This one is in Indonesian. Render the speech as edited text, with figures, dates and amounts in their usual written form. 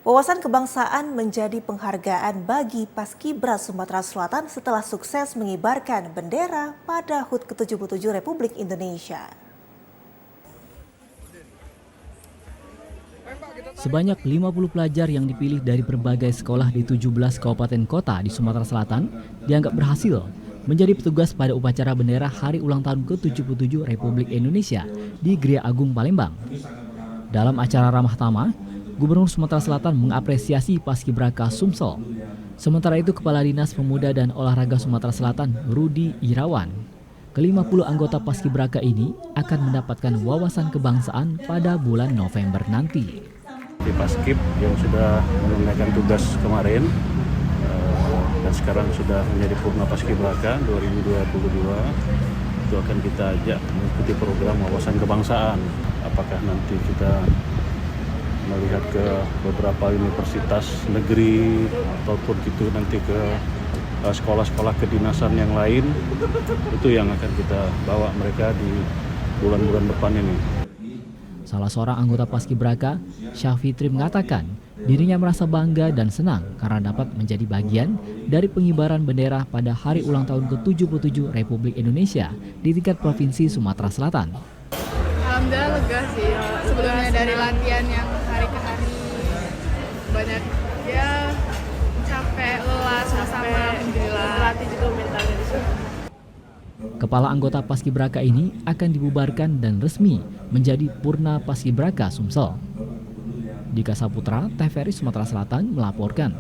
Wawasan kebangsaan menjadi penghargaan bagi Paskibra Sumatera Selatan setelah sukses mengibarkan bendera pada HUT ke-77 Republik Indonesia. Sebanyak 50 pelajar yang dipilih dari berbagai sekolah di 17 kabupaten kota di Sumatera Selatan dianggap berhasil menjadi petugas pada upacara bendera Hari Ulang Tahun ke-77 Republik Indonesia di Gria Agung Palembang. Dalam acara ramah tamah, Gubernur Sumatera Selatan mengapresiasi Paskibraka Sumsel. Sementara itu, Kepala Dinas Pemuda dan Olahraga Sumatera Selatan, Rudi Irawan, ke-50 anggota Paskibraka ini akan mendapatkan wawasan kebangsaan pada bulan November nanti. Di Paskib yang sudah menunaikan tugas kemarin dan sekarang sudah menjadi Purna Paskibraka 2022, itu akan kita ajak mengikuti program wawasan kebangsaan. Apakah nanti kita melihat ke beberapa universitas negeri ataupun gitu nanti ke sekolah-sekolah kedinasan yang lain, itu yang akan kita bawa mereka di bulan-bulan depan ini. Salah seorang anggota Paskibraka, Syafitri, mengatakan dirinya merasa bangga dan senang karena dapat menjadi bagian dari pengibaran bendera pada Hari Ulang Tahun ke-77 Republik Indonesia di tingkat Provinsi Sumatera Selatan. Alhamdulillah lega sih, sebelumnya dari latihan yang hari ke hari banyak ya capek, lelah, sama-sama berlatih juga mentalnya di sini. Kepala anggota Paskibraka ini akan dibubarkan dan resmi menjadi Purna Paskibraka Sumsel. Dika Saputra, TVRI Sumatera Selatan melaporkan.